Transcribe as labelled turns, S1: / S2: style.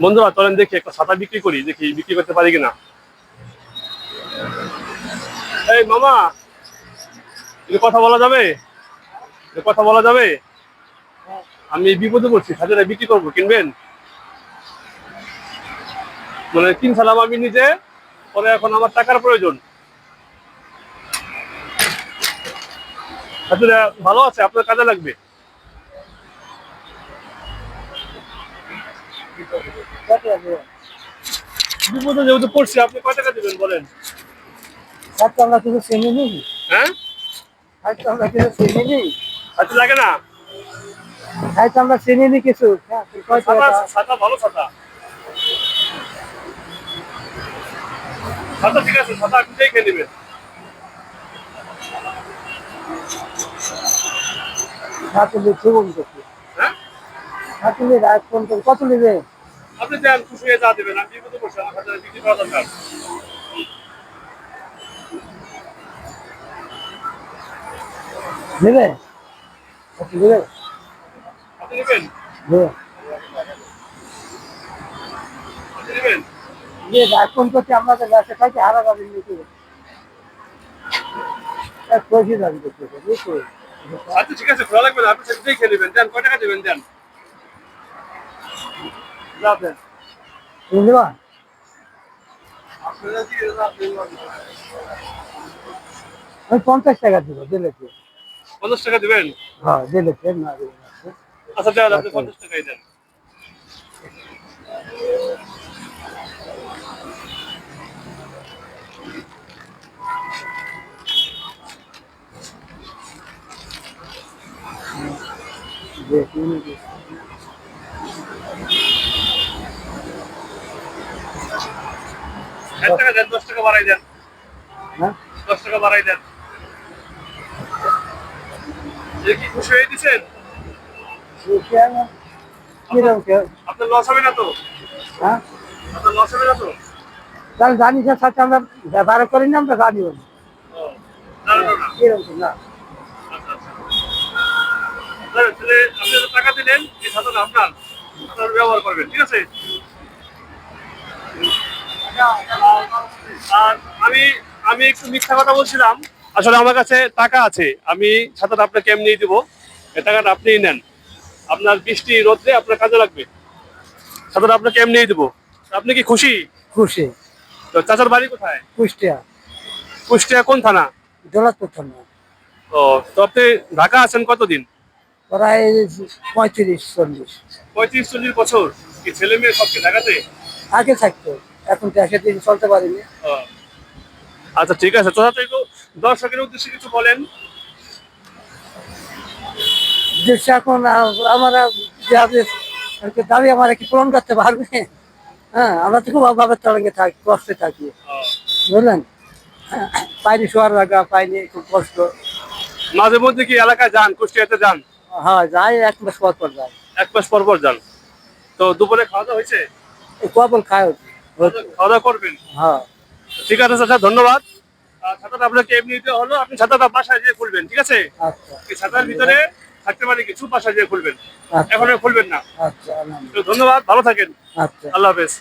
S1: বন্ধুরা চলেন দেখি একটা ছাতা বিক্রি করি, দেখি বিক্রি করতে পারি কিনা। এই মামা, একটু কথা বলা যাবে? কথা বলা যাবে? আমি বিপদে পড়ছি, ছাতাটা বিক্রি করবো, কিনবেন? মানে কিনছিলাম আমি নিজে, পরে এখন আমার টাকার প্রয়োজন। ছাতাটা ভালো আছে, আপনার কাজে লাগবে। বিপদে যেহেতু পড়ছি, আপনি কয় টাকা দেবেন বলেন?
S2: আমরা কিছু চিনি নি।
S1: হ্যাঁ,
S2: আমরা কিছু চিনি নি।
S1: ছাতা লাগে না?
S2: আমরা চিনি নি কিছু।
S1: ছাতা, ছাতা ভালো ছাতা। ছাতা ঠিক আছে, ছাতা আপনি দেখে নেবেন। হ্যাঁ,
S2: কত নেবে?
S1: আপনি দেন, খুশি হয়ে যা দেবেন। আমি বিপদে পড়ছি, আমার ছাতা বিক্রি করা দরকার।
S2: নেবে? নেবে?
S1: আপনি নেবেন?
S2: নেবে।
S1: আপনি নেবেন?
S2: ফোন করছি আপনাদের কাছে খাইতে হারা যাবেন নাকি? পয়সা দাবি করতেছে বুঝছো?
S1: আচ্ছা ঠিক আছে, খোলা লাগবে না, আপনি সেটা দেখে নেবেন। দেন, কয় টাকা দেবেন দেন। যাবেন
S2: বুঝবা? আমি 50 টাকা দিব দিলে।
S1: 50 টাকা দেবেন?
S2: হ্যাঁ দিলে না দিলে না।
S1: আচ্ছা দেন, আপনি 50 টাকাই দেন। টাকা দেন, 10 টাকা বাড়াই দেন।
S2: হ্যাঁ
S1: 10 টাকা বাড়াই দেন। এ কি খুশি হয়ে দিচ্ছেন? আপনার লস হবে না তো?
S2: হ্যাঁ
S1: আপনার লস হবে না তো?
S2: জানি স্যার সাথে আমরা ব্যবহার করি না, আমরা জানি
S1: ও, না না না।
S2: কিরকম না।
S1: আচ্ছা আচ্ছা, তাহলে আপনি যত টাকা দিলেন, এই ছাতাটা আপনার, আপনার ব্যবহার করবেন, ঠিক আছে? আর আমি আমি একটু মিথ্যা কথা বলছিলাম। আসলে আমার কাছে টাকা আছে, আমি ছাতাটা আপনাকে এমনি দিব। এই টাকাটা আপনিই নেন, আপনার বৃষ্টি রোদে আপনার কাজে লাগবে। ছাতাটা আপনাকে এমনিই দিব। আপনি কি খুশি?
S2: খুশি।
S1: তো চাচার বাড়ি কোথায়?
S2: কুষ্টিয়া।
S1: কুষ্টিয়া কোন থানা?
S2: দৌলতপুর থানা।
S1: ও, তো আপনি ঢাকা আছেন কতদিন?
S2: প্রায় 35-40।
S1: 35-40 বছর। কি ছেলে মেয়ে সবকে ঢাকাতে?
S2: আগে থাকতো, এখন তো একের দিন চলতে পারিনি।
S1: ও, আচ্ছা ঠিক আছে, তো একটু দর্শকের উদ্দেশ্যে কিছু বলেন।
S2: দেশে এখন আমরা যে দাবি আমার কি পূরণ করতে পারবে? হ্যাঁ আমরা তো খুব অভাবের তরঙ্গে থাকি, কষ্টে থাকি, বুঝলেন? পাইনি শোয়ার জায়গা পাইনি, খুব কষ্ট।
S1: মাঝে মধ্যে কি এলাকায় যান, কুষ্টিয়াতে যান?
S2: হ্যাঁ যাই, 1 মাস পর পর যাই।
S1: 1 মাস পর পর যান। তো দুপুরে খাওয়া দাওয়া হয়েছে?
S2: কবল খায়।
S1: খাওয়া দাওয়া করবেন?
S2: হ্যাঁ
S1: ঠিক আছে চাচা, ধন্যবাদ। ছাতাটা আপনাকে এমনি দিতে হলো, আপনি ছাতাটা বাসায় যেয়ে খুলবেন, ঠিক আছে?
S2: আচ্ছা
S1: এই ছাতার ভিতরে থাকতে পারে কিছু, বাসায় যেয়ে খুলবেন,
S2: আচ্ছা
S1: এখন আর খুলবেন না।
S2: আচ্ছা
S1: তো ধন্যবাদ, ভালো থাকেন।
S2: আচ্ছা।
S1: আল্লাহ হাফেজ।